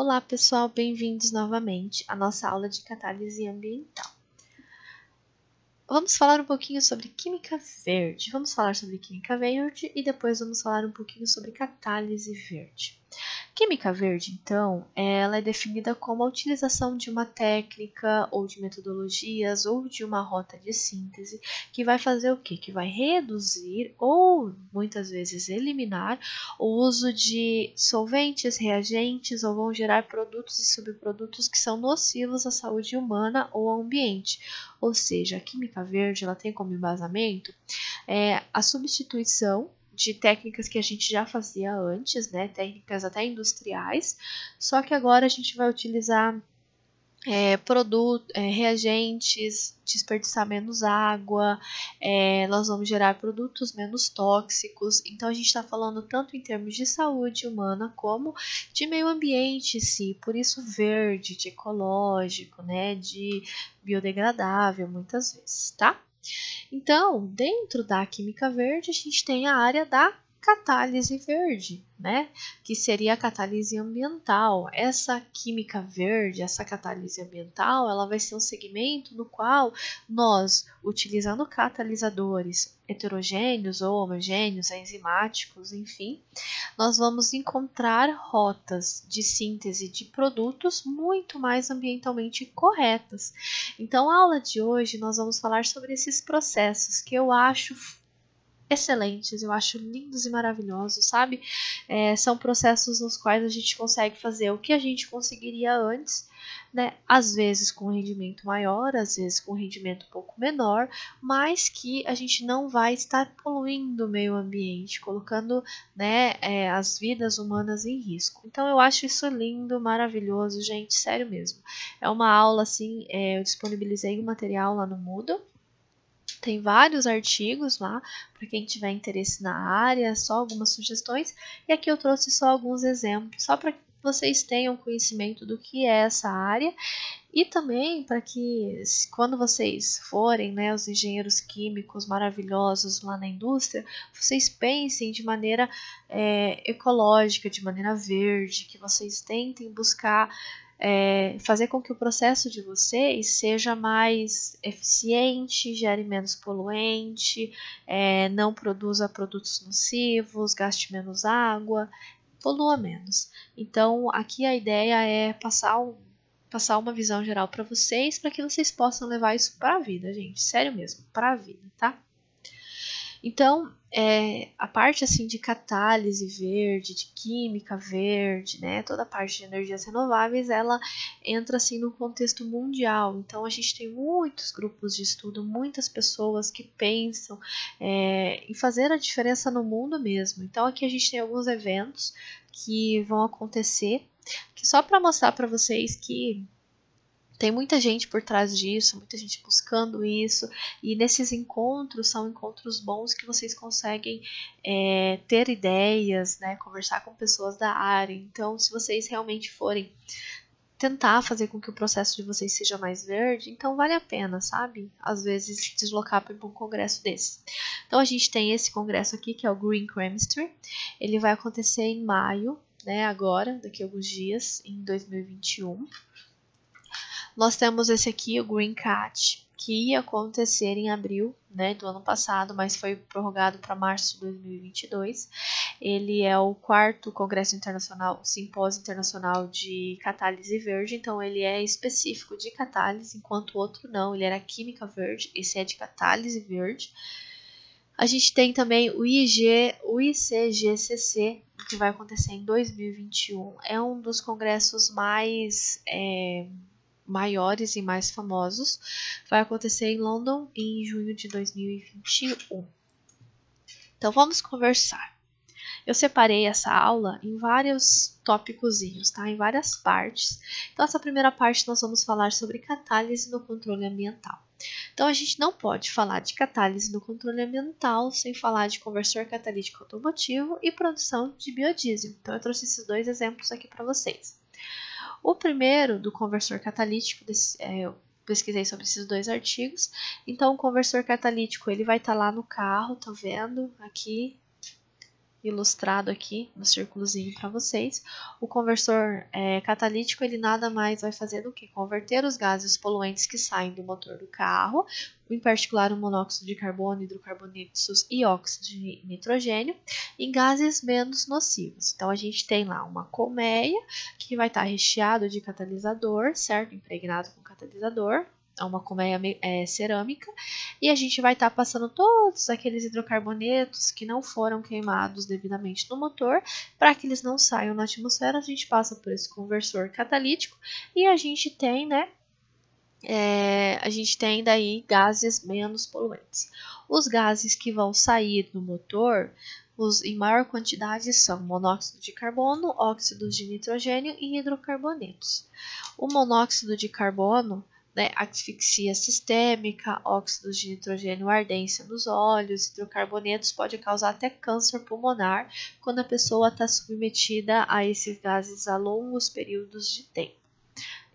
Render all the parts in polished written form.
Olá pessoal, bem-vindos novamente à nossa aula de catálise ambiental. Vamos falar um pouquinho sobre química verde. Vamos falar sobre química verde e depois vamos falar um pouquinho sobre catálise verde. Química verde, então, ela é definida como a utilização de uma técnica ou de metodologias ou de uma rota de síntese que vai fazer o quê? Que vai reduzir ou muitas vezes eliminar o uso de solventes, reagentes ou vão gerar produtos e subprodutos que são nocivos à saúde humana ou ao ambiente. Ou seja, a química verde ela tem como embasamento a substituição de técnicas que a gente já fazia antes, né, técnicas até industriais, só que agora a gente vai utilizar reagentes, desperdiçar menos água, nós vamos gerar produtos menos tóxicos. Então a gente está falando tanto em termos de saúde humana como de meio ambiente em si, por isso verde, de ecológico, né, de biodegradável muitas vezes, tá? Então, dentro da química verde, a gente tem a área da catálise verde, né? Que seria a catálise ambiental. Essa química verde, essa catálise ambiental, ela vai ser um segmento no qual nós, utilizando catalisadores heterogêneos ou homogêneos, enzimáticos, enfim, nós vamos encontrar rotas de síntese de produtos muito mais ambientalmente corretas. Então, a aula de hoje nós vamos falar sobre esses processos que eu acho excelentes, eu acho lindos e maravilhosos, sabe? São processos nos quais a gente consegue fazer o que a gente conseguiria antes, né? Às vezes com rendimento maior, às vezes com rendimento um pouco menor, mas que a gente não vai estar poluindo o meio ambiente, colocando, né, as vidas humanas em risco. Então eu acho isso lindo, maravilhoso, gente, sério mesmo. É uma aula assim, eu disponibilizei o material lá no Moodle. Tem vários artigos lá, para quem tiver interesse na área, só algumas sugestões. E aqui eu trouxe só alguns exemplos, só para que vocês tenham conhecimento do que é essa área. E também para que, quando vocês forem, né, os engenheiros químicos maravilhosos lá na indústria, vocês pensem de maneira ecológica, de maneira verde, que vocês tentem buscar fazer com que o processo de vocês seja mais eficiente, gere menos poluente, não produza produtos nocivos, gaste menos água, polua menos. Então, aqui a ideia é passar uma visão geral para que vocês possam levar isso para a vida, gente. Sério mesmo, para a vida, tá? Então, a parte assim de catálise verde, de química verde, né, toda a parte de energias renováveis, ela entra assim no contexto mundial. Então, a gente tem muitos grupos de estudo, muitas pessoas que pensam em fazer a diferença no mundo mesmo. Então, aqui a gente tem alguns eventos que vão acontecer, que só para mostrar para vocês que tem muita gente por trás disso, muita gente buscando isso, e nesses encontros são encontros bons que vocês conseguem ter ideias, né, conversar com pessoas da área. Então, se vocês realmente forem tentar fazer com que o processo de vocês seja mais verde, então vale a pena, sabe? Às vezes deslocar para um congresso desse. Então, a gente tem esse congresso aqui, que é o Green Chemistry. Ele vai acontecer em maio, né, agora, daqui a alguns dias, em 2021. Nós temos esse aqui, o Green Cat, que ia acontecer em abril, né, do ano passado, mas foi prorrogado para março de 2022. Ele é o 4º Congresso Internacional, Simpósio Internacional de Catálise Verde, então ele é específico de catálise, enquanto o outro não, ele era química verde, esse é de catálise verde. A gente tem também o ICGCC, que vai acontecer em 2021. É um dos congressos mais maiores e mais famosos. Vai acontecer em London em junho de 2021. Então vamos conversar. Eu separei essa aula em vários tópicozinhos, tá? Em várias partes. Então essa primeira parte nós vamos falar sobre catálise no controle ambiental. Então a gente não pode falar de catálise no controle ambiental sem falar de conversor catalítico automotivo e produção de biodiesel. Então eu trouxe esses dois exemplos aqui para vocês. O primeiro, do conversor catalítico, eu pesquisei sobre esses dois artigos. Então, o conversor catalítico ele vai estar lá no carro, tá vendo? Aqui, ilustrado aqui no círculozinho para vocês. O conversor catalítico, ele nada mais vai fazer do que converter os gases poluentes que saem do motor do carro, em particular o monóxido de carbono, hidrocarbonetos e óxido de nitrogênio, em gases menos nocivos. Então, a gente tem lá uma colmeia que vai estar recheado de catalisador, certo? Impregnado com catalisador. É uma colmeia cerâmica, e a gente vai estar passando todos aqueles hidrocarbonetos que não foram queimados devidamente no motor, para que eles não saiam na atmosfera. A gente passa por esse conversor catalítico e a gente tem, né, daí gases menos poluentes. Os gases que vão sair do motor, em maior quantidade, são monóxido de carbono, óxidos de nitrogênio e hidrocarbonetos. O monóxido de carbono, né, asfixia sistêmica, óxidos de nitrogênio, ardência nos olhos, hidrocarbonetos pode causar até câncer pulmonar quando a pessoa está submetida a esses gases a longos períodos de tempo.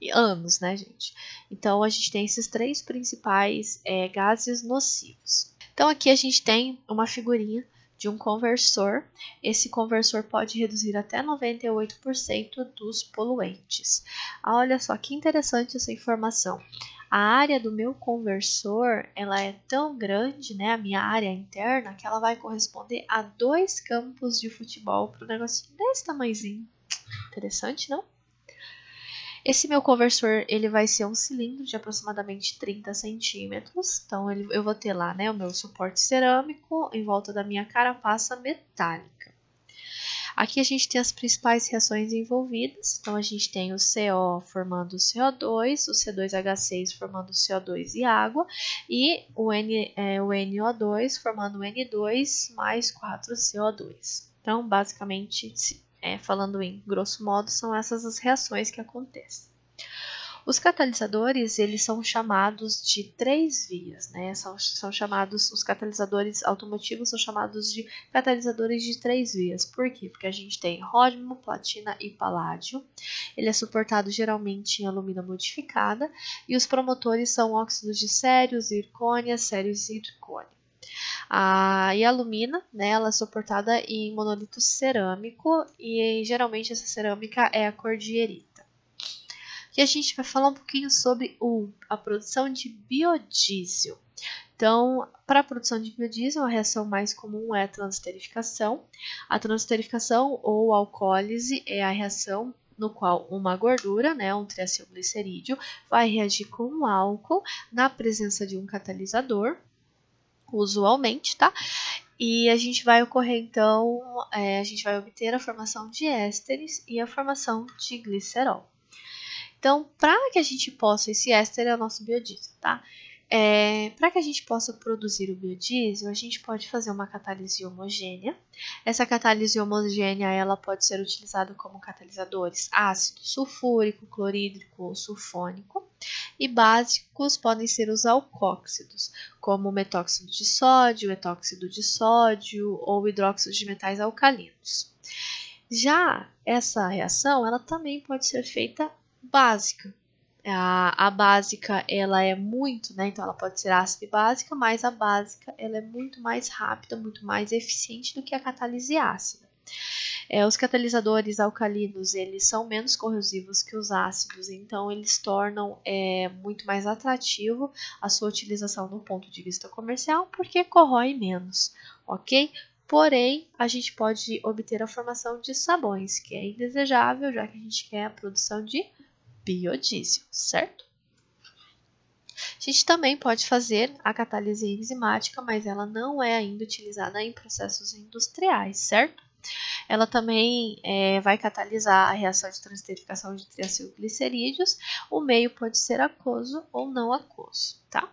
E anos, né, gente? Então, a gente tem esses três principais gases nocivos. Então, aqui a gente tem uma figurinha de um conversor. Esse conversor pode reduzir até 98% dos poluentes. Olha só que interessante essa informação. A área do meu conversor, ela é tão grande, né, a minha área interna, que ela vai corresponder a 2 campos de futebol para um negocinho desse tamanhozinho. Interessante, não? Esse meu conversor, ele vai ser um cilindro de aproximadamente 30 centímetros. Então, eu vou ter lá, né, o meu suporte cerâmico em volta da minha carapaça metálica. Aqui a gente tem as principais reações envolvidas. Então, a gente tem o CO formando o CO2, o C2H6 formando o CO2 e água, e o NO2 formando o N2 mais 4CO2. Então, basicamente, falando em grosso modo, são essas as reações que acontecem. Os catalisadores, eles são chamados de 3 vias, né? Os catalisadores automotivos são chamados de catalisadores de 3 vias. Por quê? Porque a gente tem ródmio, platina e paládio. Ele é suportado geralmente em alumina modificada, e os promotores são óxidos de sério, zircônia, sério e zircônia. E a alumina, né, ela é suportada em monolito cerâmico, e geralmente essa cerâmica é a cordierita. E a gente vai falar um pouquinho sobre a produção de biodiesel. Então, para a produção de biodiesel, a reação mais comum é a transesterificação. A transesterificação ou alcoólise é a reação no qual uma gordura, né, um triacilglicerídeo, vai reagir com um álcool na presença de um catalisador, usualmente, tá? E a gente vai a gente vai obter a formação de ésteres e a formação de glicerol. Então, para que a gente possa, esse éster é o nosso biodiesel, tá? Para que a gente possa produzir o biodiesel, a gente pode fazer uma catálise homogênea. Essa catálise homogênea, ela pode ser utilizada como catalisadores ácido sulfúrico, clorídrico ou sulfônico. E básicos podem ser os alcóxidos, como o metóxido de sódio, etóxido de sódio ou hidróxido de metais alcalinos. Já essa reação, ela também pode ser feita básica. A básica, ela é muito, né? Então, ela pode ser ácida e básica, mas a básica, ela é muito mais rápida, muito mais eficiente do que a catálise ácida. Os catalisadores alcalinos, eles são menos corrosivos que os ácidos, então eles tornam muito mais atrativo a sua utilização do ponto de vista comercial, porque corrói menos, ok? Porém, a gente pode obter a formação de sabões, que é indesejável, já que a gente quer a produção de biodiesel, certo? A gente também pode fazer a catálise enzimática, mas ela não é ainda utilizada em processos industriais, certo? Ela também vai catalisar a reação de transesterificação de triacilglicerídeos. O meio pode ser aquoso ou não aquoso, tá?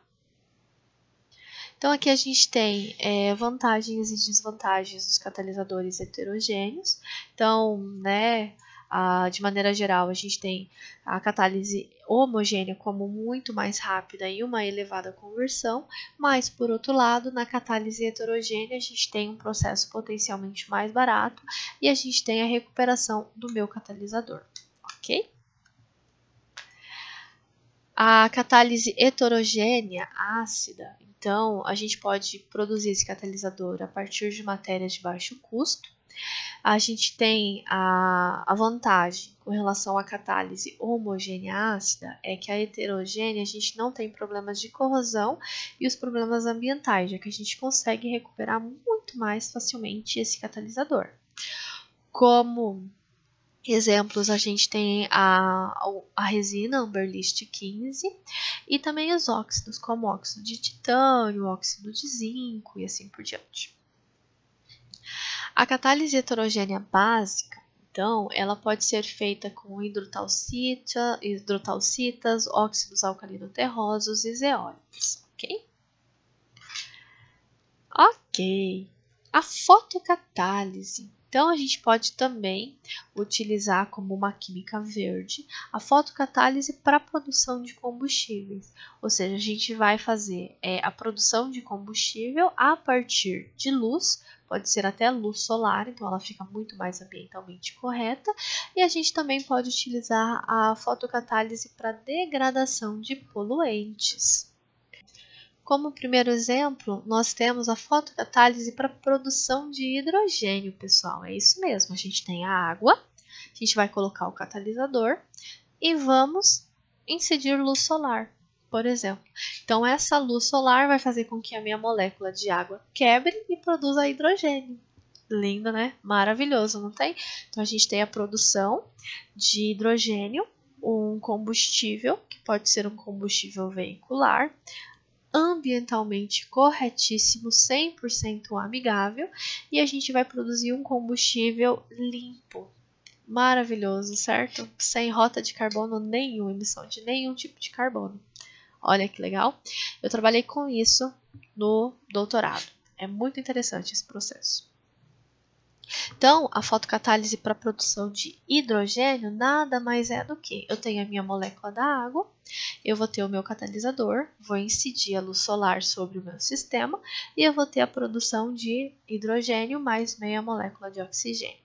Então, aqui a gente tem vantagens e desvantagens dos catalisadores heterogêneos. Então, né, de maneira geral, a gente tem a catálise homogênea como muito mais rápida e uma elevada conversão, mas, por outro lado, na catálise heterogênea, a gente tem um processo potencialmente mais barato e a gente tem a recuperação do meu catalisador, ok? A catálise heterogênea ácida, então, a gente pode produzir esse catalisador a partir de matérias de baixo custo. A gente tem a vantagem com relação à catálise homogênea ácida é que a heterogênea a gente não tem problemas de corrosão e os problemas ambientais, já que a gente consegue recuperar muito mais facilmente esse catalisador. Como exemplos, a gente tem a resina Amberlist 15 e também os óxidos, como óxido de titânio, óxido de zinco e assim por diante. A catálise heterogênea básica, então, ela pode ser feita com hidrotalcitas, óxidos alcalino-terrosos e zeólitos, ok? Ok. A fotocatálise. Então, a gente pode também utilizar como uma química verde a fotocatálise para a produção de combustíveis. Ou seja, a gente vai fazer a produção de combustível a partir de luz, pode ser até luz solar, então ela fica muito mais ambientalmente correta. E a gente também pode utilizar a fotocatálise para degradação de poluentes. Como primeiro exemplo, nós temos a fotocatálise para produção de hidrogênio, pessoal. É isso mesmo, a gente tem a água, a gente vai colocar o catalisador e vamos incidir luz solar, por exemplo. Então, essa luz solar vai fazer com que a minha molécula de água quebre e produza hidrogênio. Lindo, né? Maravilhoso, não tem? Então, a gente tem a produção de hidrogênio, um combustível, que pode ser um combustível veicular, ambientalmente corretíssimo, 100% amigável, e a gente vai produzir um combustível limpo, maravilhoso, certo? Sem rota de carbono nenhuma, emissão de nenhum tipo de carbono. Olha que legal. Eu trabalhei com isso no doutorado. É muito interessante esse processo. Então, a fotocatálise para a produção de hidrogênio nada mais é do que eu tenho a minha molécula da água, eu vou ter o meu catalisador, vou incidir a luz solar sobre o meu sistema e eu vou ter a produção de hidrogênio mais meia molécula de oxigênio.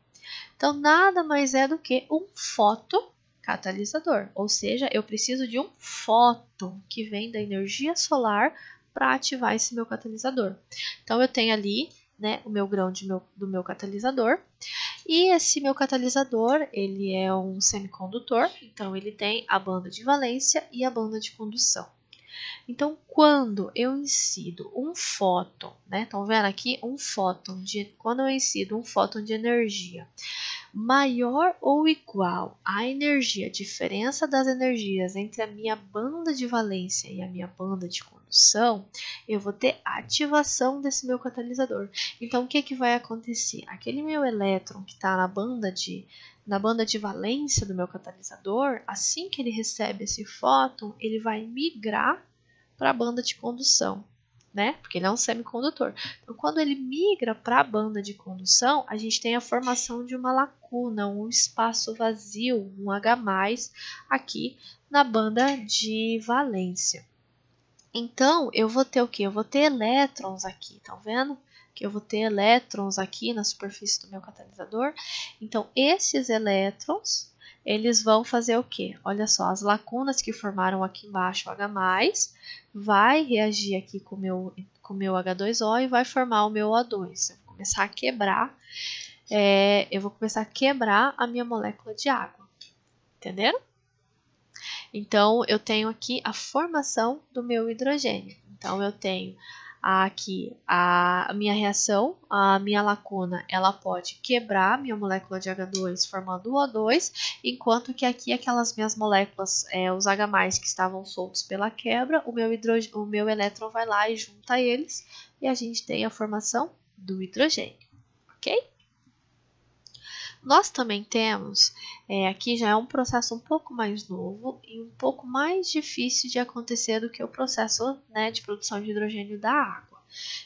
Então, nada mais é do que um fotocatalisador, ou seja, eu preciso de um fóton que vem da energia solar para ativar esse meu catalisador. Então, eu tenho ali o meu grão do meu catalisador. E esse meu catalisador, ele é um semicondutor, então ele tem a banda de valência e a banda de condução. Então, quando eu incido um fóton, estão vendo aqui um fóton, quando eu incido um fóton de energia maior ou igual à energia, a diferença das energias entre a minha banda de valência e a minha banda de condução, eu vou ter ativação desse meu catalisador. Então, o que vai acontecer? Aquele meu elétron que está na banda de valência do meu catalisador, assim que ele recebe esse fóton, ele vai migrar para a banda de condução, porque ele é um semicondutor. Então, quando ele migra para a banda de condução, a gente tem a formação de uma lacuna, um espaço vazio, um H+, aqui na banda de valência. Então, eu vou ter o quê? Eu vou ter elétrons aqui, tá vendo? Que eu vou ter elétrons aqui na superfície do meu catalisador. Então, esses elétrons, eles vão fazer o quê? Olha só, as lacunas que formaram aqui embaixo o H+, vai reagir aqui com o meu H2O e vai formar o meu O2. Eu vou começar a quebrar, a minha molécula de água. Entenderam? Então, eu tenho aqui a formação do meu hidrogênio. Então, eu tenho aqui a minha reação, a minha lacuna, ela pode quebrar minha molécula de H2 formando o O2, enquanto que aqui aquelas minhas moléculas, os H+, que estavam soltos pela quebra, o meu elétron vai lá e junta eles, e a gente tem a formação do hidrogênio, ok? Nós também temos, aqui já é um processo um pouco mais novo e um pouco mais difícil de acontecer do que o processo de produção de hidrogênio da água.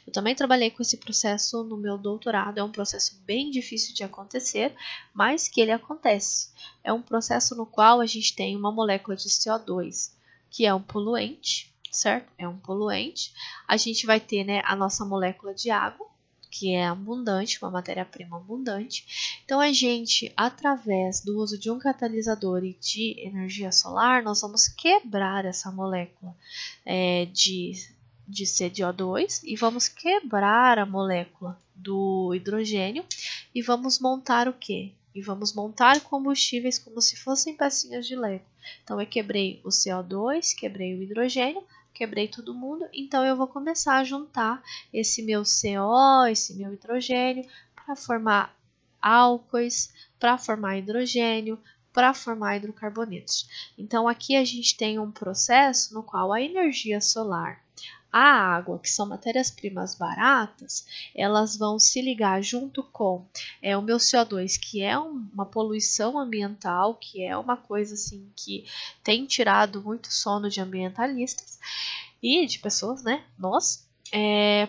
Eu também trabalhei com esse processo no meu doutorado, é um processo bem difícil de acontecer, mas que ele acontece. É um processo no qual a gente tem uma molécula de CO2, que é um poluente, certo? É um poluente. A gente vai ter a nossa molécula de água, que é abundante, uma matéria-prima abundante. Então, a gente, através do uso de um catalisador e de energia solar, nós vamos quebrar essa molécula de CO2 e vamos quebrar a molécula do hidrogênio e vamos montar o quê? E vamos montar combustíveis como se fossem pecinhas de Lego. Então, eu quebrei o CO2, quebrei o hidrogênio, quebrei todo mundo, então eu vou começar a juntar esse meu CO, esse meu hidrogênio, para formar álcoois, para formar hidrogênio, para formar hidrocarbonetos. Então, aqui a gente tem um processo no qual a energia solar, a água, que são matérias-primas baratas, elas vão se ligar junto com o meu CO2, que é uma poluição ambiental, que é uma coisa assim que tem tirado muito sono de ambientalistas e de pessoas, né? Nós,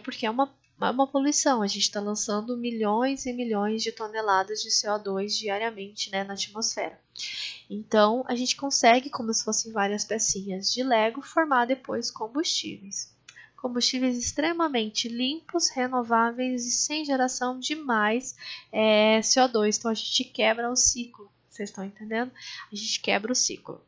porque é uma poluição. A gente está lançando milhões e milhões de toneladas de CO2 diariamente, né, na atmosfera. Então, a gente consegue, como se fossem várias pecinhas de Lego, formar depois combustíveis. Combustíveis extremamente limpos, renováveis e sem geração de mais CO2. Então, a gente quebra o ciclo. Vocês estão entendendo? A gente quebra o ciclo.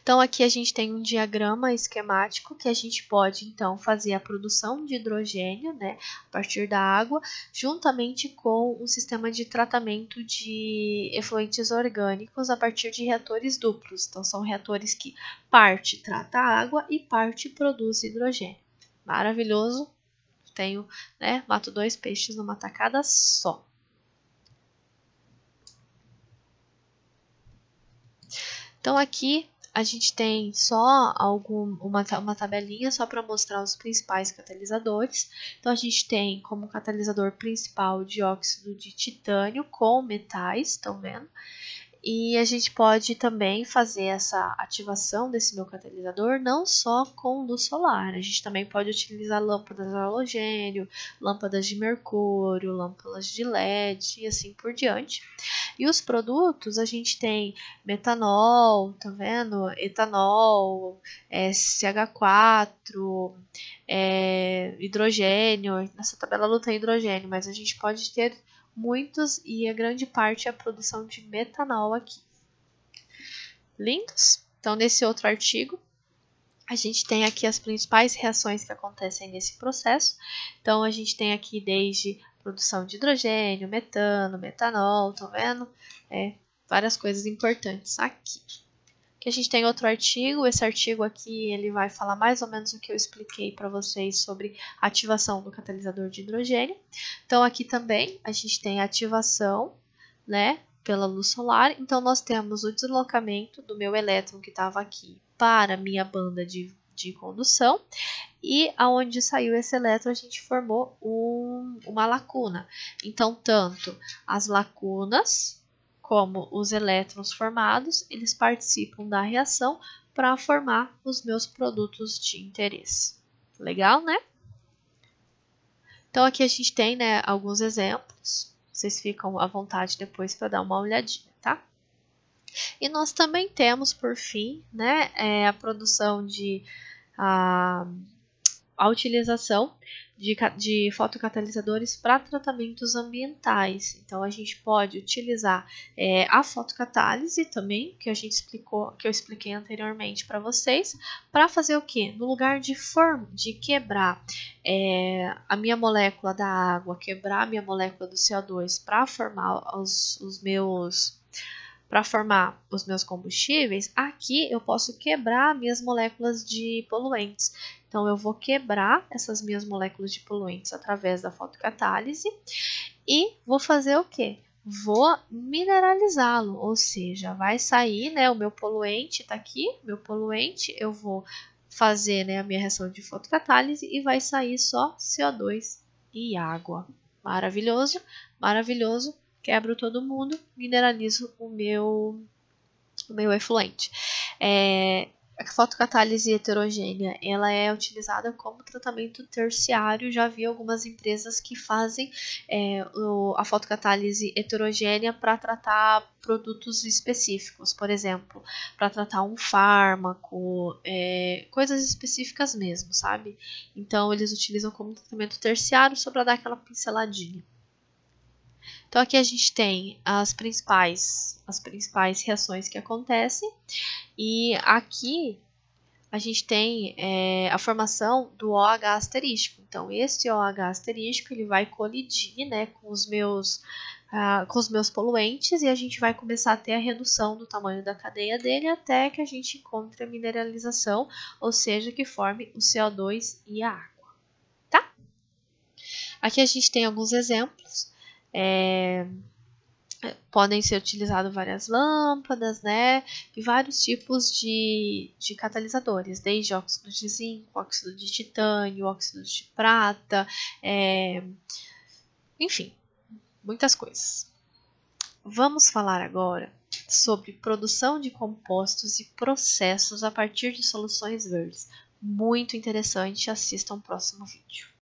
Então, aqui a gente tem um diagrama esquemático que a gente pode, então, fazer a produção de hidrogênio, né, a partir da água, juntamente com um sistema de tratamento de efluentes orgânicos a partir de reatores duplos. Então, são reatores que parte trata a água e parte produz hidrogênio. Maravilhoso. Tenho, né, mato 2 peixes numa tacada só. Então, aqui a gente tem só uma tabelinha só para mostrar os principais catalisadores. Então, a gente tem como catalisador principal o dióxido de titânio com metais, estão vendo? E a gente pode também fazer essa ativação desse meu catalisador não só com luz solar, a gente também pode utilizar lâmpadas de halogênio, lâmpadas de mercúrio, lâmpadas de LED e assim por diante. E os produtos, a gente tem metanol, tá vendo? Etanol, CH4, hidrogênio. Nessa tabela não tem hidrogênio, mas a gente pode ter muitos e a grande parte é a produção de metanol aqui. Lindos? Então, nesse outro artigo, a gente tem aqui as principais reações que acontecem nesse processo. Então, a gente tem aqui desde produção de hidrogênio, metano, metanol, estão vendo? Várias coisas importantes aqui. Aqui a gente tem outro artigo, esse artigo aqui ele vai falar mais ou menos o que eu expliquei para vocês sobre a ativação do catalisador de hidrogênio. Então aqui também a gente tem a ativação, né, pela luz solar. Então nós temos o deslocamento do meu elétron que estava aqui para a minha banda de condução e aonde saiu esse elétron a gente formou uma lacuna. Então tanto as lacunas como os elétrons formados, eles participam da reação para formar os meus produtos de interesse. Legal, né? Então, aqui a gente tem, né, alguns exemplos. Vocês ficam à vontade depois para dar uma olhadinha, tá? E nós também temos, por fim, né, a produção a utilização de fotocatalisadores para tratamentos ambientais. Então, a gente pode utilizar a fotocatálise também, que eu expliquei anteriormente para vocês, para fazer o quê? No lugar de quebrar a minha molécula da água, quebrar a minha molécula do CO2 para formar para formar os meus combustíveis, aqui eu posso quebrar minhas moléculas de poluentes. Então, eu vou quebrar essas minhas moléculas de poluentes através da fotocatálise e vou fazer o quê? Vou mineralizá-lo, ou seja, vai sair, né, o meu poluente está aqui, meu poluente, eu vou fazer, né, a minha reação de fotocatálise e vai sair só CO2 e água. Maravilhoso, maravilhoso. Quebro todo mundo, mineralizo o meu efluente. A fotocatálise heterogênea ela é utilizada como tratamento terciário. Já vi algumas empresas que fazem a fotocatálise heterogênea para tratar produtos específicos, por exemplo, para tratar um fármaco, coisas específicas mesmo, sabe? Então, eles utilizam como tratamento terciário só para dar aquela pinceladinha. Então, aqui a gente tem as principais reações que acontecem. E aqui a gente tem a formação do OH asterístico. Então, esse OH asterístico ele vai colidir, né, com os meus poluentes, e a gente vai começar a ter a redução do tamanho da cadeia dele até que a gente encontre a mineralização, ou seja, que forme o CO2 e a água. Tá? Aqui a gente tem alguns exemplos. Podem ser utilizadas várias lâmpadas, né? E vários tipos de catalisadores, desde óxido de zinco, óxido de titânio, óxido de prata, enfim, muitas coisas. Vamos falar agora sobre produção de compostos e processos a partir de soluções verdes. Muito interessante, assistam o próximo vídeo.